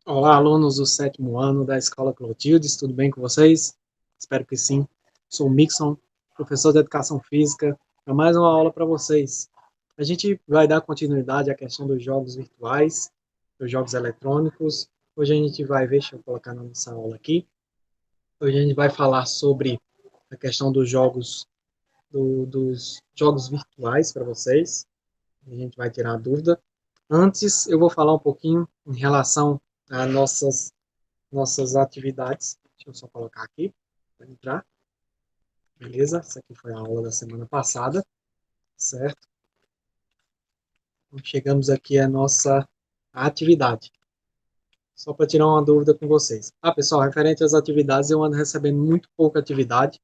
Olá, alunos do sétimo ano da Escola Clotildes, tudo bem com vocês? Espero que sim. Sou o Mixon, professor de Educação Física, para mais uma aula para vocês. A gente vai dar continuidade à questão dos jogos virtuais, dos jogos eletrônicos. Hoje a gente vai ver, deixa eu colocar na nossa aula aqui. Hoje a gente vai falar sobre a questão dos jogos, dos jogos virtuais para vocês. A gente vai tirar a dúvida. Antes, eu vou falar um pouquinho em relação a nossas atividades. Deixa eu só colocar aqui para entrar. Beleza? Essa aqui foi a aula da semana passada, certo? Então, chegamos aqui à nossa atividade. Só para tirar uma dúvida com vocês. Pessoal, referente às atividades, eu ando recebendo muito pouca atividade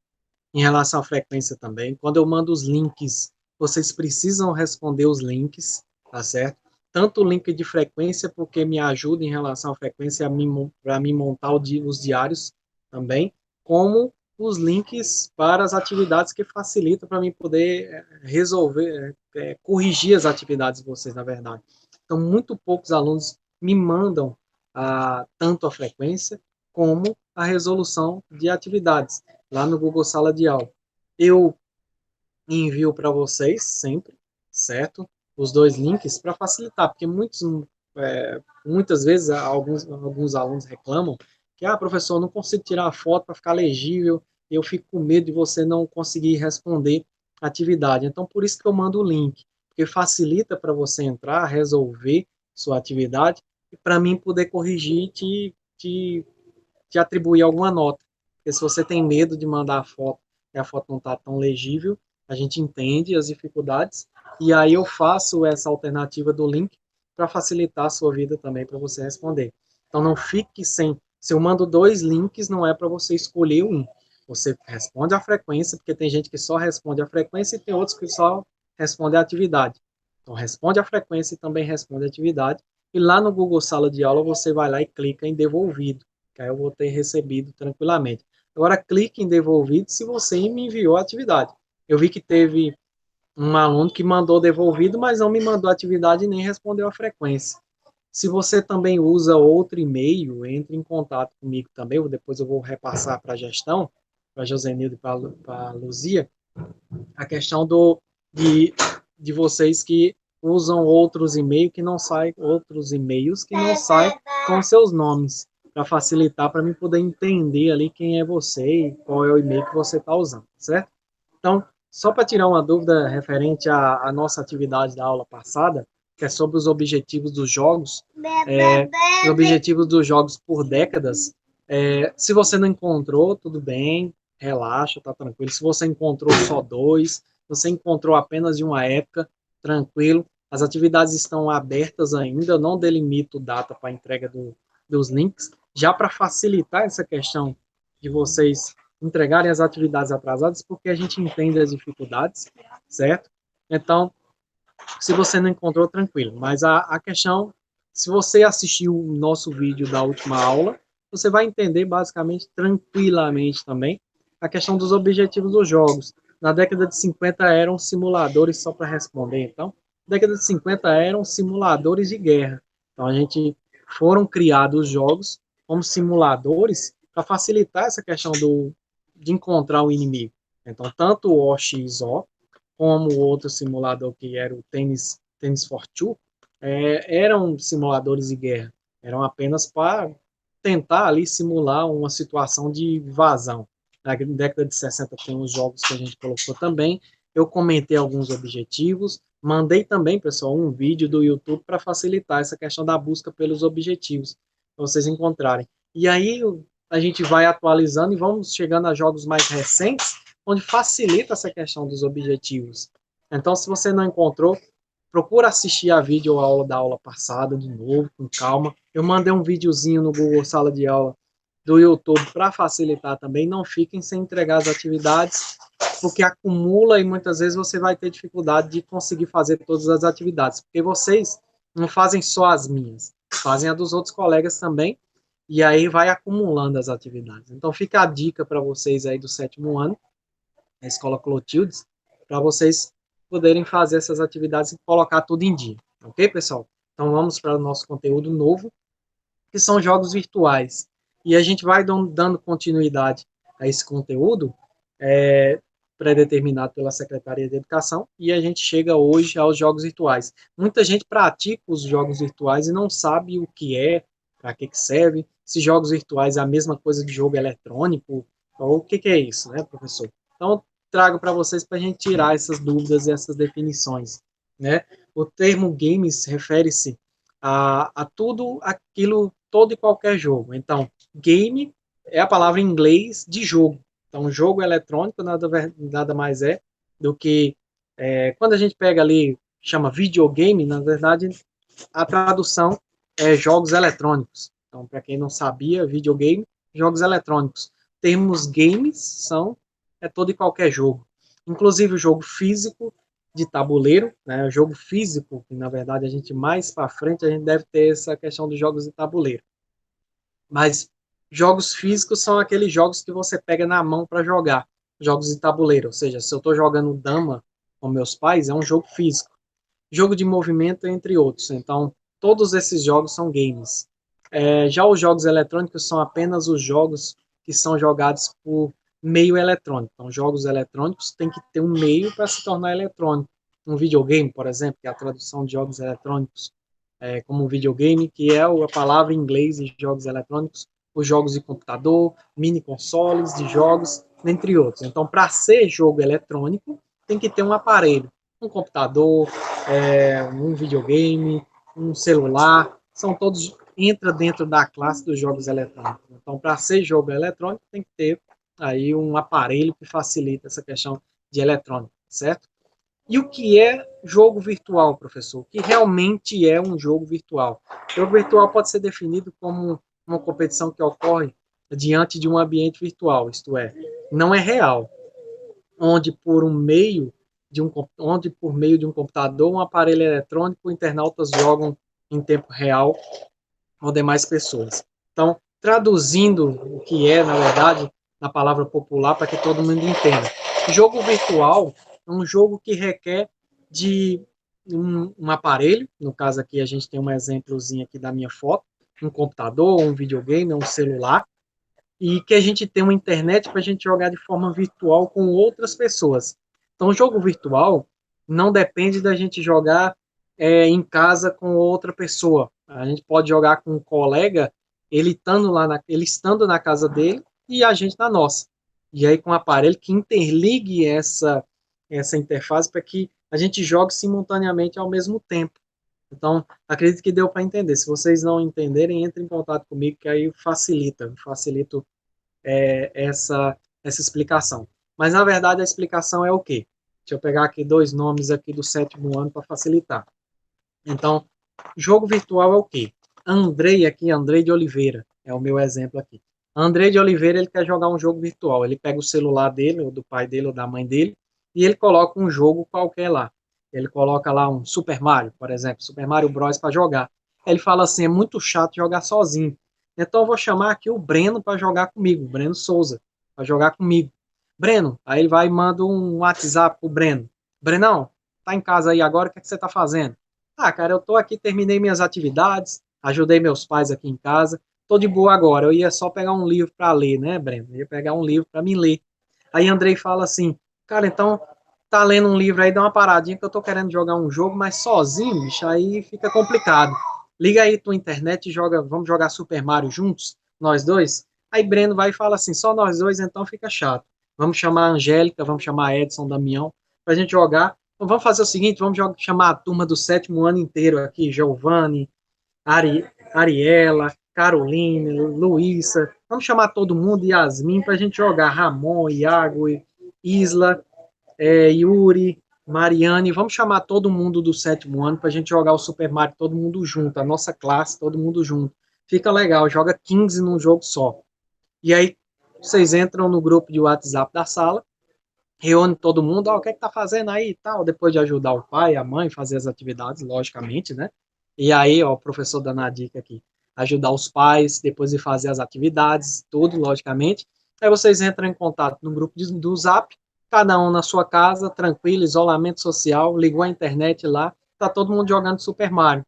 em relação à frequência também. Quando eu mando os links, vocês precisam responder os links, tá certo? Tanto o link de frequência, porque me ajuda em relação à frequência para mim montar os diários também, como os links para as atividades que facilitam para mim poder resolver, corrigir as atividades de vocês, na verdade. Então, muito poucos alunos me mandam tanto a frequência como a resolução de atividades lá no Google Sala de Aula. Eu envio para vocês sempre, certo? Os dois links para facilitar, porque muitas vezes alguns alunos reclamam que, professor, eu não consigo tirar a foto para ficar legível, eu fico com medo de você não conseguir responder a atividade. Então, por isso que eu mando o link, porque facilita para você entrar, resolver sua atividade, e para mim poder corrigir e te atribuir alguma nota. Porque se você tem medo de mandar a foto e a foto não está tão legível, a gente entende as dificuldades e aí eu faço essa alternativa do link para facilitar a sua vida também para você responder. Então não fique sem. Se eu mando dois links, não é para você escolher um. Você responde a frequência, porque tem gente que só responde a frequência e tem outros que só respondem a atividade. Então responde a frequência e também responde a atividade. E lá no Google Sala de Aula você vai lá e clica em devolvido, que aí eu vou ter recebido tranquilamente. Agora clique em devolvido se você me enviou a atividade. Eu vi que teve um aluno que mandou devolvido, mas não me mandou a atividade e nem respondeu a frequência. Se você também usa outro e-mail, entre em contato comigo também, depois eu vou repassar para a gestão, para a Josenildo e para a Luzia, a questão de vocês que usam outros e-mails que não saem com seus nomes, para facilitar para mim poder entender ali quem é você e qual é o e-mail que você está usando, certo? Então, só para tirar uma dúvida referente à nossa atividade da aula passada, que é sobre os objetivos dos jogos, os objetivos dos jogos por décadas. Se você não encontrou, tudo bem, relaxa, tá tranquilo. Se você encontrou só dois, você encontrou apenas de uma época, tranquilo. As atividades estão abertas ainda, eu não delimito data para entrega dos links, já para facilitar essa questão de vocês entregarem as atividades atrasadas, porque a gente entende as dificuldades, certo? Então, se você não encontrou, tranquilo. Mas a questão, se você assistiu o nosso vídeo da última aula, você vai entender basicamente tranquilamente também a questão dos objetivos dos jogos. Na década de 50 eram simuladores, só para responder, então, na década de 50 eram simuladores de guerra. Então, a gente foram criados jogos como simuladores para facilitar essa questão de encontrar o inimigo. Então, tanto o OXO, como o outro simulador que era o Tennis for Two, eram simuladores de guerra. Eram apenas para tentar ali simular uma situação de invasão. Na década de 60 tem os jogos que a gente colocou também. Eu comentei alguns objetivos, mandei também, pessoal, um vídeo do YouTube para facilitar essa questão da busca pelos objetivos, para vocês encontrarem. E aí a gente vai atualizando e vamos chegando a jogos mais recentes, onde facilita essa questão dos objetivos. Então, se você não encontrou, procura assistir a videoaula da aula passada de novo, com calma. Eu mandei um videozinho no Google Sala de Aula do YouTube para facilitar também. Não fiquem sem entregar as atividades, porque acumula e muitas vezes você vai ter dificuldade de conseguir fazer todas as atividades, porque vocês não fazem só as minhas, fazem a dos outros colegas também, e aí vai acumulando as atividades. Então fica a dica para vocês aí do sétimo ano, na Escola Clotildes, para vocês poderem fazer essas atividades e colocar tudo em dia. Ok, pessoal? Então vamos para o nosso conteúdo novo. que são jogos virtuais. E a gente vai dando continuidade a esse conteúdo pré-determinado pela Secretaria de Educação, e a gente chega hoje aos jogos virtuais. Muita gente pratica os jogos virtuais e não sabe o que é, para que serve, se jogos virtuais é a mesma coisa de jogo eletrônico, ou o que é isso, né, professor? Então, trago para vocês para a gente tirar essas dúvidas e essas definições, né? O termo games refere-se a tudo aquilo, todo e qualquer jogo. Então, game é a palavra em inglês de jogo. Então, jogo eletrônico nada mais é do que quando a gente pega ali, chama videogame, na verdade, a tradução é jogos eletrônicos. Então, para quem não sabia, videogame, jogos eletrônicos. Termos games são todo e qualquer jogo. Inclusive o jogo físico de tabuleiro, né? O jogo físico, que na verdade a gente mais para frente a gente deve ter essa questão dos jogos de tabuleiro. Mas jogos físicos são aqueles jogos que você pega na mão para jogar. Jogos de tabuleiro, ou seja, se eu estou jogando dama com meus pais, é um jogo físico. Jogo de movimento, entre outros. Então, todos esses jogos são games. Já os jogos eletrônicos são apenas os jogos que são jogados por meio eletrônico. Então, jogos eletrônicos têm que ter um meio para se tornar eletrônico. Um videogame, por exemplo, que é a tradução de jogos eletrônicos, como um videogame, que é a palavra em inglês de jogos eletrônicos, os jogos de computador, mini consoles de jogos, entre outros. Então, para ser jogo eletrônico, tem que ter um aparelho, um computador, um videogame, um celular, são todos entra dentro da classe dos jogos eletrônicos. Então, para ser jogo eletrônico, tem que ter aí um aparelho que facilita essa questão de eletrônica, certo? E o que é jogo virtual, professor? O que realmente é um jogo virtual? O jogo virtual pode ser definido como uma competição que ocorre diante de um ambiente virtual, isto é, não é real, onde por meio de um computador, um aparelho eletrônico, internautas jogam em tempo real com demais pessoas. Então, traduzindo o que é, na verdade, na palavra popular, para que todo mundo entenda. Jogo virtual é um jogo que requer de um aparelho, no caso aqui a gente tem um exemplozinho aqui da minha foto, um computador, um videogame, um celular, e que a gente tem uma internet para a gente jogar de forma virtual com outras pessoas. Então, o jogo virtual não depende da gente jogar em casa com outra pessoa. A gente pode jogar com um colega, ele estando na casa dele e a gente na nossa. E aí com um aparelho que interligue essa interface para que a gente jogue simultaneamente ao mesmo tempo. Então, acredito que deu para entender. Se vocês não entenderem, entre em contato comigo, que aí facilito essa explicação. Mas, na verdade, a explicação é o quê? Deixa eu pegar aqui dois nomes aqui do 7º ano para facilitar. Então, jogo virtual é o quê? Andrei de Oliveira, é o meu exemplo aqui. Andrei de Oliveira, ele quer jogar um jogo virtual. Ele pega o celular dele, ou do pai dele, ou da mãe dele, e ele coloca um jogo qualquer lá. Ele coloca lá um Super Mario, por exemplo, Super Mario Bros. Para jogar. Ele fala assim, é muito chato jogar sozinho. Então eu vou chamar aqui o Breno para jogar comigo, o Breno Souza, para jogar comigo. Breno, aí ele vai e manda um WhatsApp pro Breno. Brenão, tá em casa aí agora, o que, é que você tá fazendo? Ah, cara, eu tô aqui, terminei minhas atividades, ajudei meus pais aqui em casa, tô de boa agora. Eu ia só pegar um livro para ler, né, Breno? Eu ia pegar um livro para me ler. Aí Andrei fala assim, cara, então tá lendo um livro aí, dá uma paradinha que eu tô querendo jogar um jogo, mas sozinho, bicho, aí fica complicado. Liga aí tua internet e vamos jogar Super Mario juntos, nós dois? Aí Breno vai e fala assim, só nós dois, então fica chato. Vamos chamar a Angélica, vamos chamar a Edson, Damião, pra gente jogar. Então vamos fazer o seguinte, vamos chamar a turma do 7º ano inteiro aqui, Giovanni, Ariela, Carolina, Luísa, vamos chamar todo mundo, Yasmin, pra gente jogar Ramon, Iago, Isla, Yuri, Mariane, vamos chamar todo mundo do 7º ano para a gente jogar o Super Mario todo mundo junto, a nossa classe, todo mundo junto. Fica legal, joga 15 num jogo só. E aí vocês entram no grupo de WhatsApp da sala, reúne todo mundo, o que é que tá fazendo aí e tal, depois de ajudar o pai, a mãe, fazer as atividades, logicamente, né? E aí, ó, o professor dando a dica aqui, ajudar os pais, depois de fazer as atividades, tudo, logicamente. Aí vocês entram em contato no grupo do Zap, cada um na sua casa, tranquilo, isolamento social, ligou a internet lá, tá todo mundo jogando Super Mario.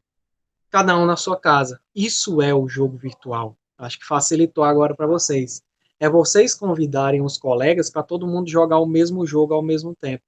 cada um na sua casa. Isso é o jogo virtual. Acho que facilitou agora para vocês. É vocês convidarem os colegas para todo mundo jogar o mesmo jogo ao mesmo tempo.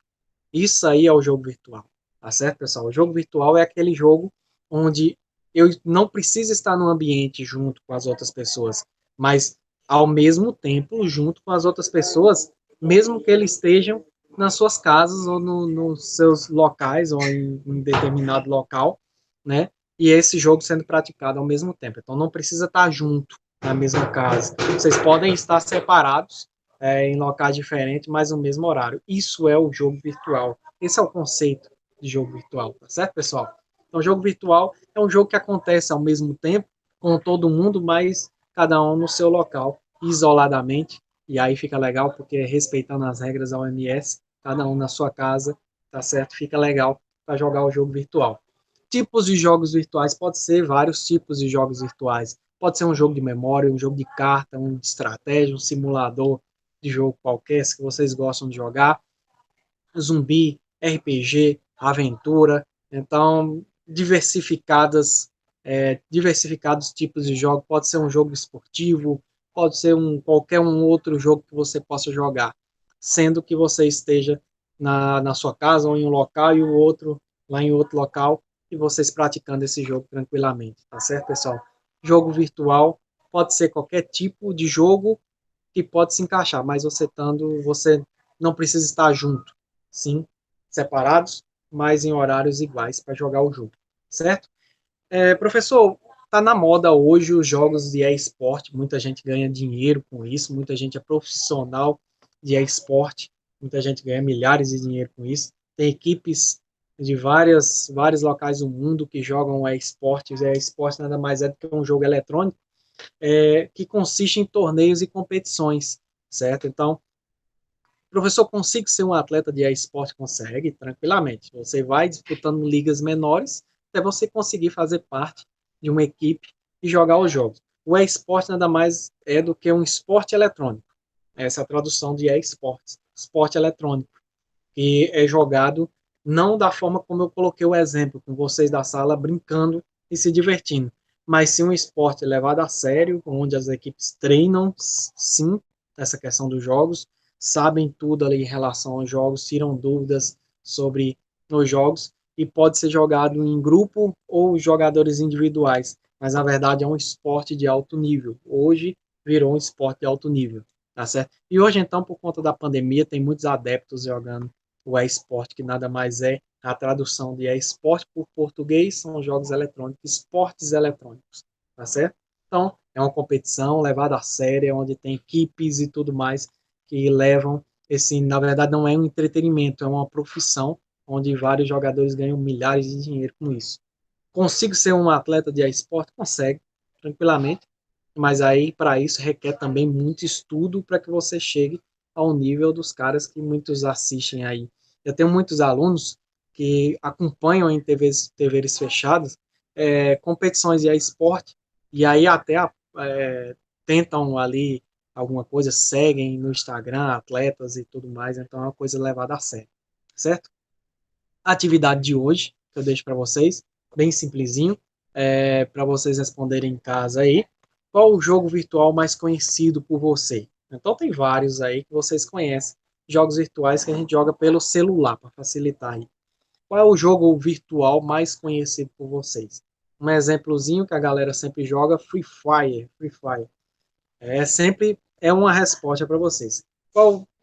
Isso aí é o jogo virtual. Tá certo, pessoal? O jogo virtual é aquele jogo onde eu não preciso estar no ambiente junto com as outras pessoas, mas ao mesmo tempo junto com as outras pessoas, mesmo que eles estejam nas suas casas ou nos seus locais ou em determinado local, né? E esse jogo sendo praticado ao mesmo tempo. Então não precisa estar junto na mesma casa. Vocês podem estar separados em locais diferentes, mas no mesmo horário. Isso é o jogo virtual. Esse é o conceito de jogo virtual, tá certo, pessoal? Então, jogo virtual é um jogo que acontece ao mesmo tempo com todo mundo, mas cada um no seu local, isoladamente. E aí fica legal, porque respeitando as regras da OMS, cada um na sua casa, tá certo? Fica legal para jogar o jogo virtual. Tipos de jogos virtuais, pode ser vários tipos de jogos virtuais. Pode ser um jogo de memória, um jogo de carta, um de estratégia, um simulador de jogo qualquer que vocês gostam de jogar. Zumbi, RPG, aventura. Então, diversificados tipos de jogo. Pode ser um jogo esportivo, pode ser qualquer um outro jogo que você possa jogar, sendo que você esteja na sua casa ou em um local e o outro lá em outro local e vocês praticando esse jogo tranquilamente, tá certo, pessoal? Jogo virtual pode ser qualquer tipo de jogo que pode se encaixar, mas você não precisa estar junto, sim, separados, mas em horários iguais para jogar o jogo, certo? Professor, tá na moda hoje os jogos de e-sport, muita gente ganha dinheiro com isso, muita gente é profissional de e-sport, muita gente ganha milhares de dinheiro com isso. Tem equipes de vários locais do mundo que jogam e-sport. E-sport nada mais é do que um jogo eletrônico que consiste em torneios e competições, certo? Então, professor, consigo ser um atleta de esporte? Consegue, tranquilamente. Você vai disputando ligas menores até você conseguir fazer parte de uma equipe e jogar os jogos. O esporte nada mais é do que um esporte eletrônico. Essa é a tradução de esportes, esporte eletrônico, que é jogado não da forma como eu coloquei o exemplo, com vocês da sala brincando e se divertindo, mas sim um esporte levado a sério, onde as equipes treinam, sim, essa questão dos jogos, sabem tudo ali em relação aos jogos, tiram dúvidas sobre os jogos, e pode ser jogado em grupo ou jogadores individuais, mas na verdade é um esporte de alto nível. Hoje virou um esporte de alto nível, tá certo? E hoje então, por conta da pandemia, tem muitos adeptos jogando o esporte, que nada mais é a tradução de esporte por português, são jogos eletrônicos, esportes eletrônicos, tá certo? Então, é uma competição levada a sério, onde tem equipes e tudo mais que levam na verdade não é um entretenimento, é uma profissão, onde vários jogadores ganham milhares de dinheiro com isso. Consigo ser um atleta de esporte? Consegue, tranquilamente, mas aí para isso requer também muito estudo para que você chegue ao nível dos caras que muitos assistem aí. Eu tenho muitos alunos que acompanham em TVs fechadas competições de esporte e aí até tentam ali alguma coisa, seguem no Instagram atletas e tudo mais, então é uma coisa levada a sério, certo? A atividade de hoje, que eu deixo para vocês, bem simplesinho, para vocês responderem em casa aí. Qual o jogo virtual mais conhecido por você? Então tem vários aí que vocês conhecem, jogos virtuais que a gente joga pelo celular, para facilitar aí. Qual é o jogo virtual mais conhecido por vocês? Um exemplozinho que a galera sempre joga, Free Fire. Free Fire. Sempre é uma resposta para vocês.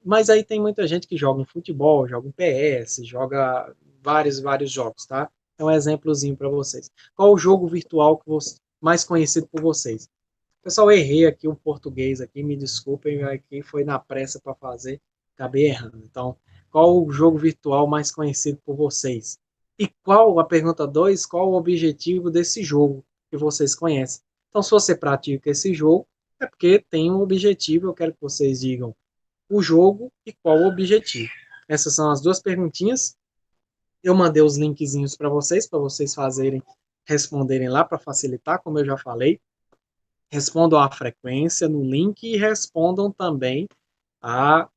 Mas aí tem muita gente que joga um futebol, joga um PS, joga vários jogos, tá? É um exemplozinho para vocês. Qual o jogo virtual mais conhecido por vocês? Pessoal, errei aqui o português aqui, me desculpem, aqui foi na pressa para fazer, acabei errando. Então, qual o jogo virtual mais conhecido por vocês? E a pergunta 2, qual o objetivo desse jogo que vocês conhecem? Então, se você pratica esse jogo, é porque tem um objetivo, eu quero que vocês digam o jogo e qual o objetivo. Essas são as duas perguntinhas. Eu mandei os linkzinhos para vocês fazerem, responderem lá para facilitar, como eu já falei. Respondam a frequência no link e respondam também a,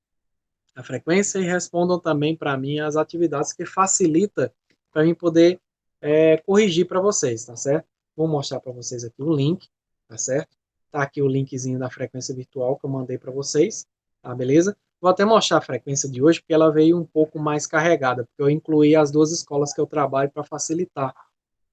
a frequência e respondam também para mim as atividades que facilita para mim poder corrigir para vocês, tá certo? Vou mostrar para vocês aqui o link, tá certo? Tá aqui o linkzinho da frequência virtual que eu mandei para vocês, tá beleza? Vou até mostrar a frequência de hoje, porque ela veio um pouco mais carregada, porque eu incluí as duas escolas que eu trabalho para facilitar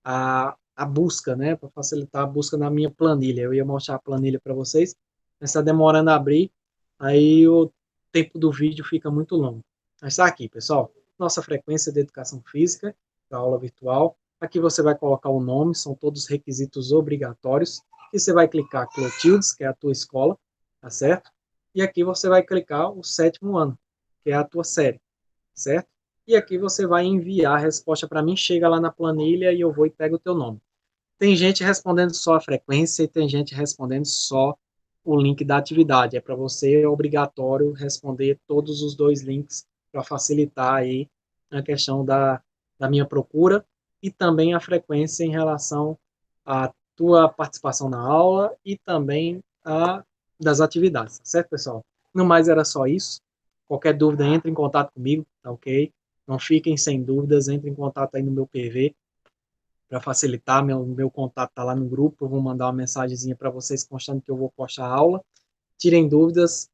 a busca, né? Para facilitar a busca na minha planilha. Eu ia mostrar a planilha para vocês, mas está demorando a abrir, aí o tempo do vídeo fica muito longo. Mas está aqui, pessoal. Nossa frequência de educação física, da aula virtual. Aqui você vai colocar o nome, são todos requisitos obrigatórios. E você vai clicar Clotildes, que é a tua escola, tá certo? E aqui você vai clicar o 7º ano, que é a tua série, certo? E aqui você vai enviar a resposta para mim, chega lá na planilha e eu vou e pego o teu nome. Tem gente respondendo só a frequência e tem gente respondendo só o link da atividade. É para você, é obrigatório responder todos os dois links para facilitar aí a questão da minha procura e também a frequência em relação à tua participação na aula e também a das atividades, certo, pessoal? No mais era só isso. Qualquer dúvida, entre em contato comigo, tá ok? Não fiquem sem dúvidas, entre em contato aí no meu PV para facilitar. Meu contato está lá no grupo, eu vou mandar uma mensagenzinha para vocês constando que eu vou postar a aula. Tirem dúvidas,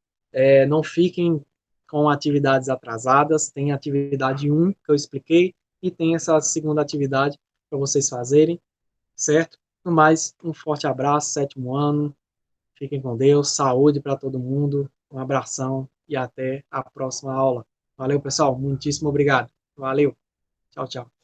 não fiquem com atividades atrasadas, tem atividade 1 que eu expliquei e tem essa segunda atividade para vocês fazerem, certo? No mais, um forte abraço, 7º ano, fiquem com Deus, saúde para todo mundo, um abração e até a próxima aula. Valeu, pessoal, muitíssimo obrigado. Valeu, tchau, tchau.